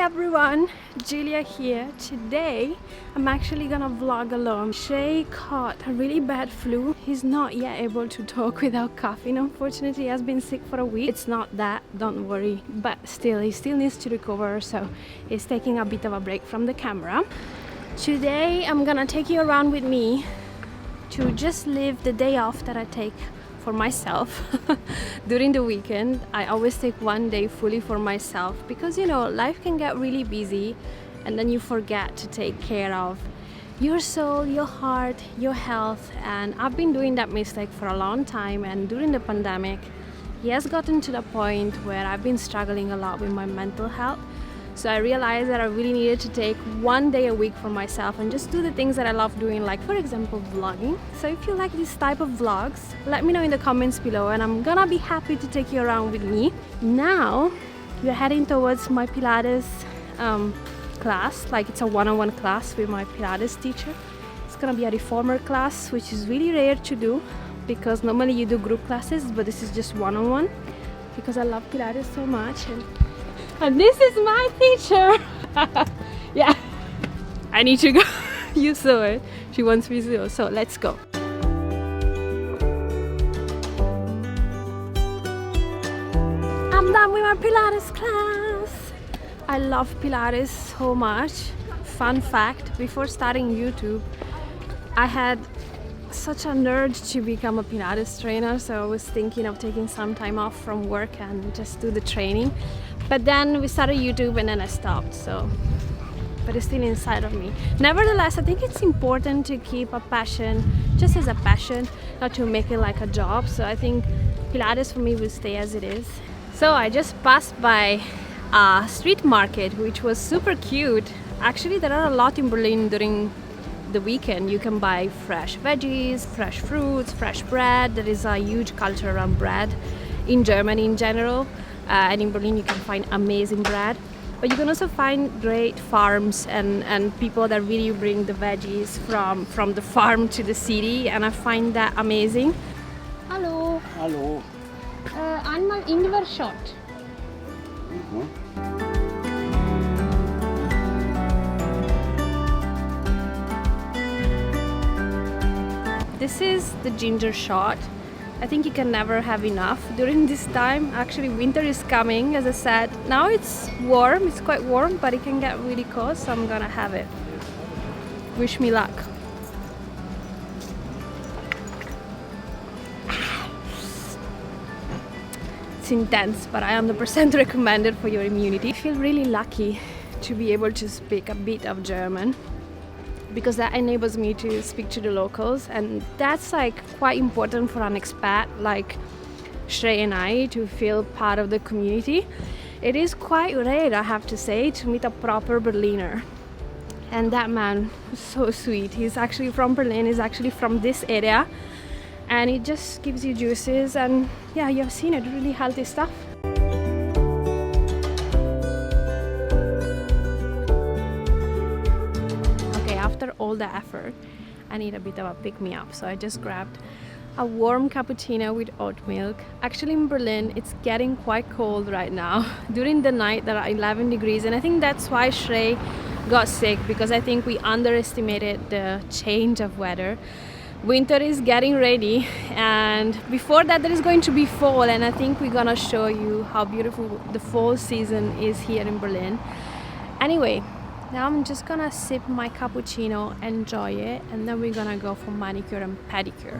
everyone, Giulia here. Today I'm actually gonna vlog alone. Shay caught a really bad flu. He's not yet able to talk without coughing. Unfortunately, he has been sick for a week. It's not that, don't worry, but still he still needs to recover, so he's taking a bit of a break from the camera. Today I'm gonna take you around with me to just live the day off that I take for myself. During the weekend I always take one day fully for myself because life can get really busy and then you forget to take care of your soul, your heart, your health. And I've been doing that mistake for a long time, and during the pandemic it has gotten to the point where I've been struggling a lot with my mental health. So I realized that I really needed to take one day a week for myself and just do the things that I love doing, like for example vlogging. So if you like this type of vlogs, let me know in the comments below and I'm gonna be happy to take you around with me. Now we're heading towards my Pilates class, like it's a one-on-one class with my Pilates teacher. It's gonna be a reformer class, which is really rare to do because normally you do group classes, but this is just one-on-one because I love Pilates so much. And this is my teacher. Yeah, I need to go. You saw it. She wants me to go, so let's go. I'm done with my Pilates class. I love Pilates so much. Fun fact, before starting YouTube, I had such an urge to become a Pilates trainer, so I was thinking of taking some time off from work and just do the training. But then we started YouTube and then I stopped, but it's still inside of me. Nevertheless, I think it's important to keep a passion just as a passion, not to make it like a job. So I think Pilates for me will stay as it is. So I just passed by a street market, which was super cute. Actually, there are a lot in Berlin during the weekend. You can buy fresh veggies, fresh fruits, fresh bread. There is a huge culture around bread in Germany in general. And in Berlin you can find amazing bread, but you can also find great farms and people that really bring the veggies from the farm to the city, and I find that amazing. Hallo. Hallo. Einmal Ingwer shot. This is the ginger shot. I think you can never have enough during this time. Actually, winter is coming, as I said. Now it's warm, it's quite warm, but it can get really cold, so I'm gonna have it. Wish me luck. It's intense, but I 100% recommend it for your immunity. I feel really lucky to be able to speak a bit of German, because that enables me to speak to the locals, and that's like quite important for an expat like Shrey and I to feel part of the community. It is quite rare, I have to say, to meet a proper Berliner, and that man was so sweet. He's actually from Berlin, he's actually from this area, and it just gives you juices, and yeah, you've seen it, really healthy stuff. After all the effort, I need a bit of a pick-me-up, so I just grabbed a warm cappuccino with oat milk. Actually in Berlin it's getting quite cold right now. During the night there are 11 degrees, and I think that's why Shrey got sick, because I think we underestimated the change of weather. Winter is getting ready, and before that there is going to be fall, and I think we're gonna show you how beautiful the fall season is here in Berlin. Anyway, now I'm just gonna sip my cappuccino, enjoy it, and then we're gonna go for manicure and pedicure,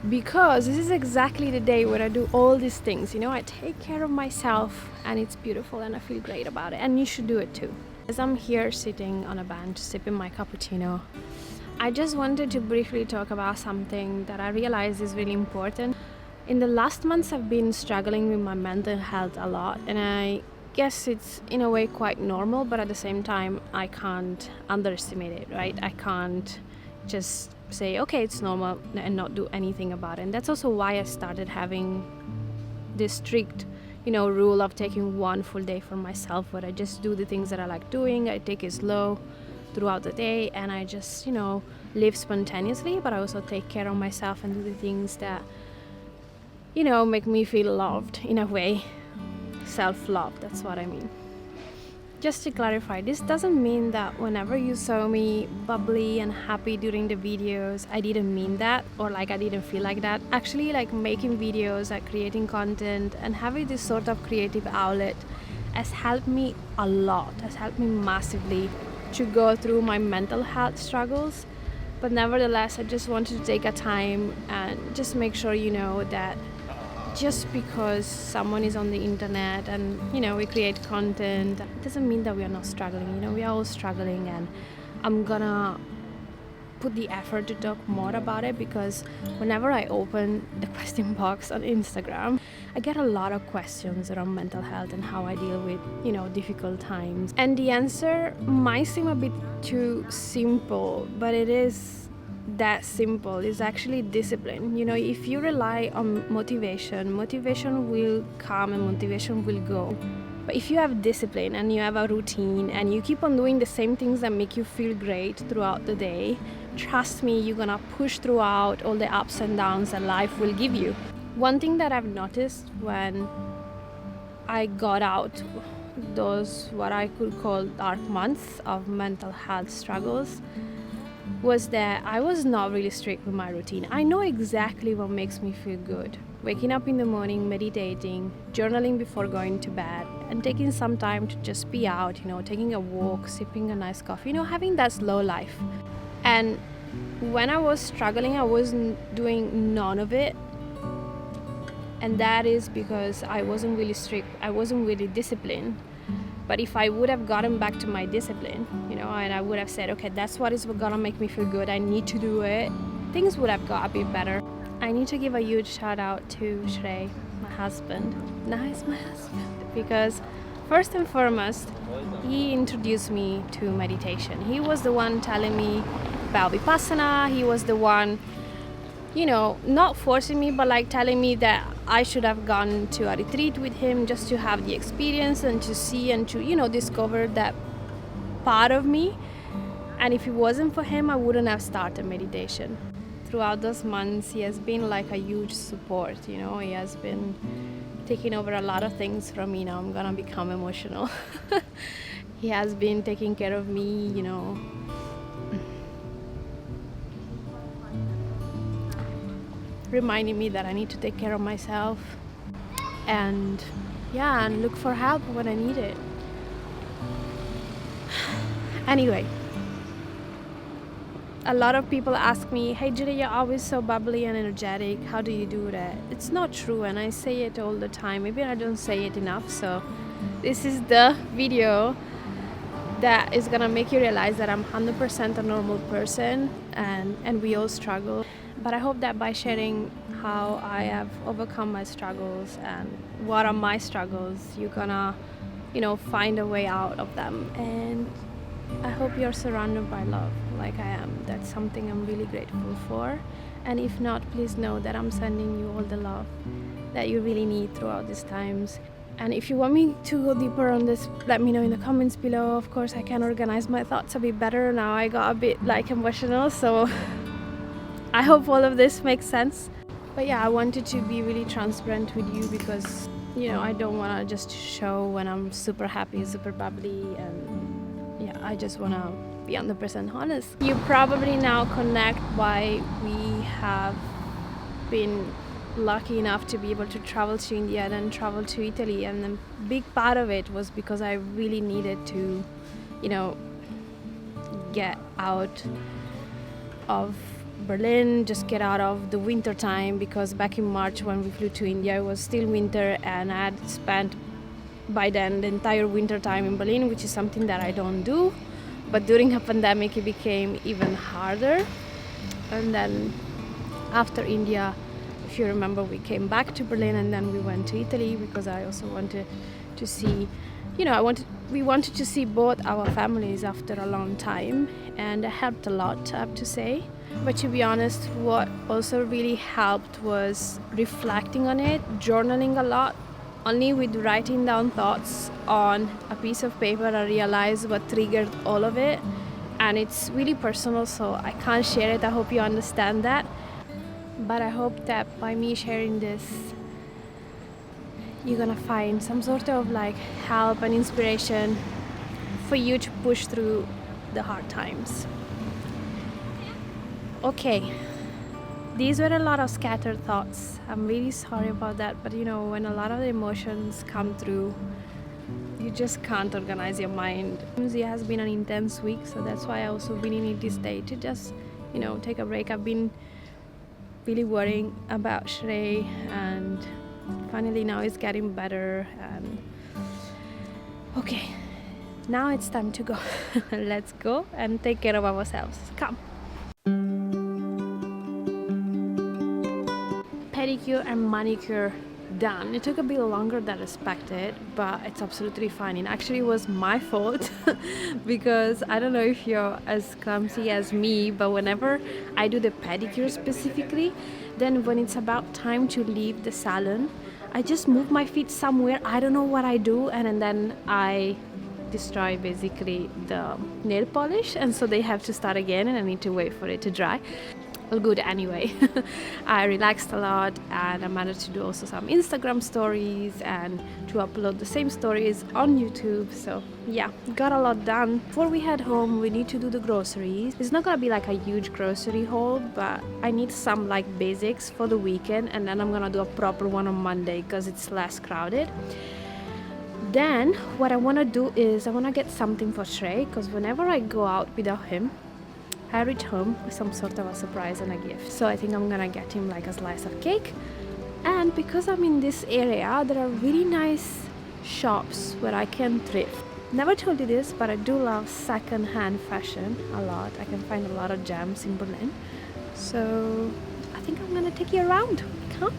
because this is exactly the day where I do all these things. I take care of myself and it's beautiful and I feel great about it, and you should do it too. As I'm here sitting on a bench sipping my cappuccino, I just wanted to briefly talk about something that I realize is really important. In the last months I've been struggling with my mental health a lot, and I guess it's in a way quite normal, but at the same time I can't underestimate it, right? I can't just say okay, it's normal and not do anything about it. And that's also why I started having this strict rule of taking one full day for myself, where I just do the things that I like doing. I take it slow throughout the day, and I just live spontaneously, but I also take care of myself and do the things that make me feel loved in a way. Self-love, that's what I mean. Just to clarify, this doesn't mean that whenever you saw me bubbly and happy during the videos, I didn't mean that, or like I didn't feel like that. Actually, like making videos, like creating content and having this sort of creative outlet has helped me a lot, has helped me massively to go through my mental health struggles. But nevertheless, I just wanted to take a time and just make sure you know that just because someone is on the internet and we create content, it doesn't mean that we are not struggling. We are all struggling, and I'm gonna put the effort to talk more about it, because whenever I open the question box on Instagram, I get a lot of questions around mental health and how I deal with difficult times. And the answer might seem a bit too simple, but it is that simple. Is actually discipline. If you rely on motivation will come and motivation will go. But if you have discipline and you have a routine and you keep on doing the same things that make you feel great throughout the day, trust me, you're gonna push throughout all the ups and downs that life will give you. One thing that I've noticed when I got out those what I could call dark months of mental health struggles was that I was not really strict with my routine. I know exactly what makes me feel good. Waking up in the morning, meditating, journaling before going to bed, and taking some time to just be out, taking a walk, sipping a nice coffee, having that slow life. And when I was struggling, I wasn't doing none of it. And that is because I wasn't really strict, I wasn't really disciplined. But if I would have gotten back to my discipline, and I would have said, okay, that's what is gonna make me feel good, I need to do it, things would have got a bit better. I need to give a huge shout out to Shrey, my husband. Nice, my husband. Because first and foremost, he introduced me to meditation. He was the one telling me about Vipassana. He was the one, not forcing me, but like telling me that I should have gone to a retreat with him just to have the experience and to see and to, discover that part of me. And if it wasn't for him, I wouldn't have started meditation. Throughout those months, he has been like a huge support. He has been taking over a lot of things from me. Now I'm gonna become emotional. He has been taking care of me, reminding me that I need to take care of myself and look for help when I need it. Anyway, a lot of people ask me, hey Giulia, you're always so bubbly and energetic, how do you do that? It's not true, and I say it all the time. Maybe I don't say it enough, so this is the video that is gonna make you realize that I'm 100% a normal person, and we all struggle. But I hope that by sharing how I have overcome my struggles and what are my struggles, you're gonna, find a way out of them. And I hope you're surrounded by love like I am. That's something I'm really grateful for. And if not, please know that I'm sending you all the love that you really need throughout these times. And if you want me to go deeper on this, let me know in the comments below. Of course, I can organize my thoughts a bit better now. I got a bit emotional, so I hope all of this makes sense. But yeah, I wanted to be really transparent with you because, I don't want to just show when I'm super happy, super bubbly, and I just want to be 100% honest. You probably now connect why we have been lucky enough to be able to travel to India and then travel to Italy, and a big part of it was because I really needed to, get out of Berlin, just get out of the winter time, because back in March when we flew to India it was still winter, and I had spent by then the entire winter time in Berlin, which is something that I don't do, but during a pandemic it became even harder. And then after India, if you remember, we came back to Berlin and then we went to Italy because I also wanted to see, we wanted to see both our families after a long time, and it helped a lot, I have to say. But to be honest, what also really helped was reflecting on it, journaling a lot. Only with writing down thoughts on a piece of paper, I realized what triggered all of it. And it's really personal, so I can't share it. I hope you understand that. But I hope that by me sharing this, you're gonna find some sort of help and inspiration for you to push through the hard times. Okay, these were a lot of scattered thoughts. I'm really sorry about that, but you know, when a lot of emotions come through, you just can't organize your mind. It has been an intense week, so that's why I also really need this day to just, you know, take a break. I've been really worrying about Shrey, and finally now it's getting better. And okay, now it's time to go. Let's go and take care of ourselves. Come. Pedicure and manicure done. It took a bit longer than expected, but it's absolutely fine. It actually was my fault because I don't know if you're as clumsy as me, but whenever I do the pedicure specifically, then when it's about time to leave the salon, I just move my feet somewhere. I don't know what I do, and then I destroy basically the nail polish, and so they have to start again and I need to wait for it to dry. Well, good anyway. I relaxed a lot, and I managed to do also some Instagram stories and to upload the same stories on YouTube. So yeah, got a lot done. Before we head home, we need to do the groceries. It's not gonna be like a huge grocery haul, but I need some like basics for the weekend, and then I'm gonna do a proper one on Monday because it's less crowded. Then what I want to do is I want to get something for Shrey, because whenever I go out without him, I reach home with some sort of a surprise and a gift. So I think I'm gonna get him like a slice of cake. And because I'm in this area, there are really nice shops where I can thrift. Never told you this, but I do love second-hand fashion a lot. I can find a lot of gems in Berlin. So I think I'm gonna take you around. Come.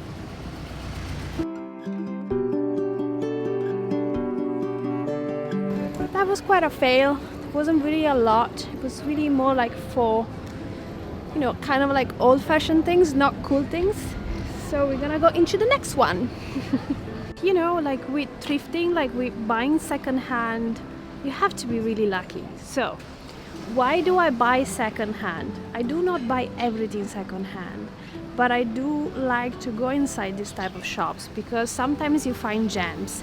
That was quite a fail. Wasn't really a lot. It was really more like for, you know, kind of like old-fashioned things, not cool things. So we're gonna go into the next one. You know, like with thrifting, like with buying second-hand, you have to be really lucky. So why do I buy second-hand? I do not buy everything second-hand, but I do like to go inside this type of shops because sometimes you find gems.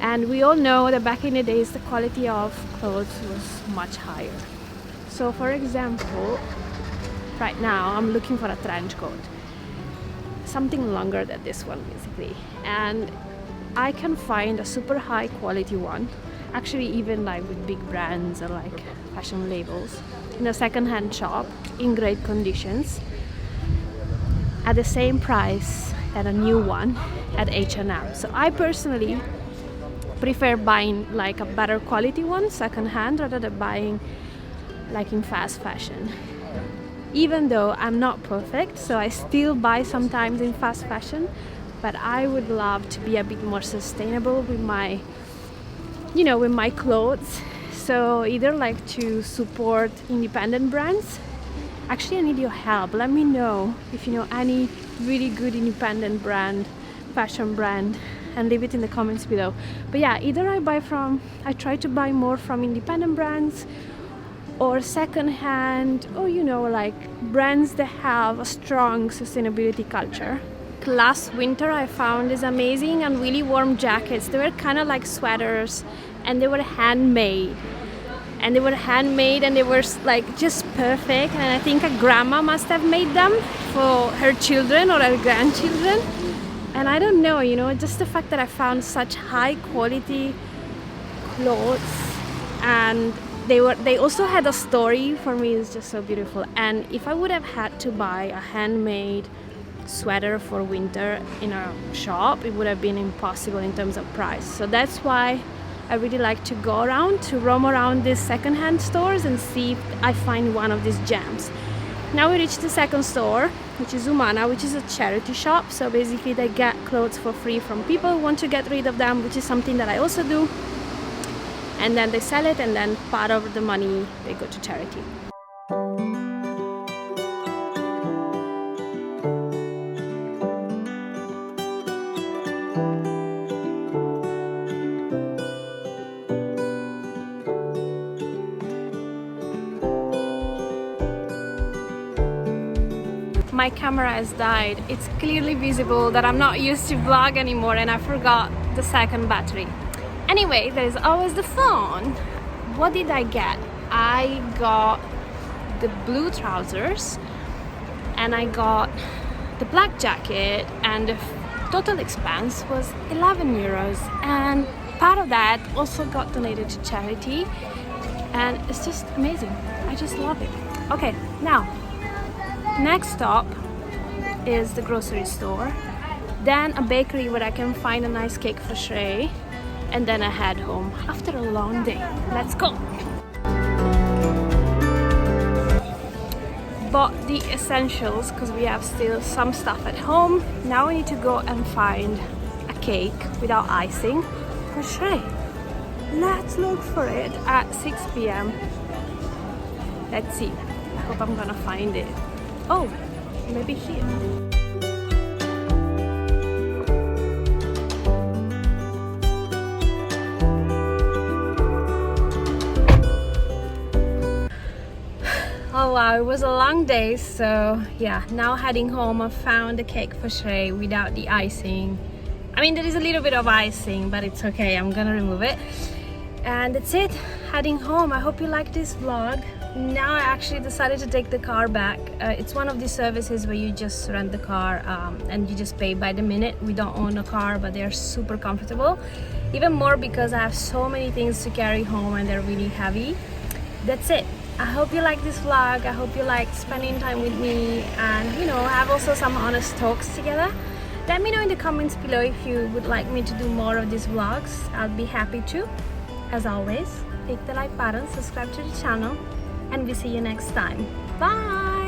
And we all know that back in the days, the quality of clothes was much higher. So for example, right now I'm looking for a trench coat. Something longer than this one basically. And I can find a super high quality one, actually even like with big brands or like fashion labels, in a second-hand shop in great conditions at the same price as a new one at H&M. So I personally prefer buying like a better quality one second-hand rather than buying like in fast fashion. Even though I'm not perfect, so I still buy sometimes in fast fashion, but I would love to be a bit more sustainable with my, you know, with my clothes. So either like to support independent brands. Actually, I need your help. Let me know if you know any really good independent brand, fashion brand, and leave it in the comments below. But yeah, either I try to buy more from independent brands or second-hand, or you know, like brands that have a strong sustainability culture. Last winter I found these amazing and really warm jackets. They were kind of like sweaters, and they were handmade. And they were like just perfect, and I think a grandma must have made them for her children or her grandchildren. And I don't know, you know, just the fact that I found such high quality clothes, and they also had a story for me. Is just so beautiful. And if I would have had to buy a handmade sweater for winter in a shop, it would have been impossible in terms of price. So that's why I really like to go around, to roam around these second-hand stores and see if I find one of these gems. Now we reached the second store, which is Umana, which is a charity shop. So basically they get clothes for free from people who want to get rid of them, which is something that I also do. And then they sell it, and then part of the money they go to charity. My camera has died. It's clearly visible that I'm not used to vlog anymore, and I forgot the second battery. Anyway, there's always the phone. what did I get? I got the blue trousers and I got the black jacket, and the total expense was 11 euros, and part of that also got donated to charity, and it's just amazing. I just love it. Okay, now next stop is the grocery store, then a bakery where I can find a nice cake for Shrey, and then I head home after a long day. Let's go. Bought the essentials because we have still some stuff at home. Now we need to go and find a cake without icing for Shrey. Let's look for it at 6 p.m. Let's see. I hope I'm gonna find it. Oh, maybe here. Oh wow, it was a long day, so yeah, now heading home. I found the cake for Shrey without the icing. I mean, there is a little bit of icing, but it's okay, I'm gonna remove it. And that's it, heading home. I hope you liked this vlog. Now I actually decided to take the car back. It's one of the services where you just rent the car and you just pay by the minute. We don't own a car, but they're super comfortable. Even more because I have so many things to carry home and they're really heavy. That's it. I hope you like this vlog. I hope you like spending time with me and, you know, have also some honest talks together. Let me know in the comments below if you would like me to do more of these vlogs. I'll be happy to. As always, click the like button, subscribe to the channel, and we'll see you next time. Bye!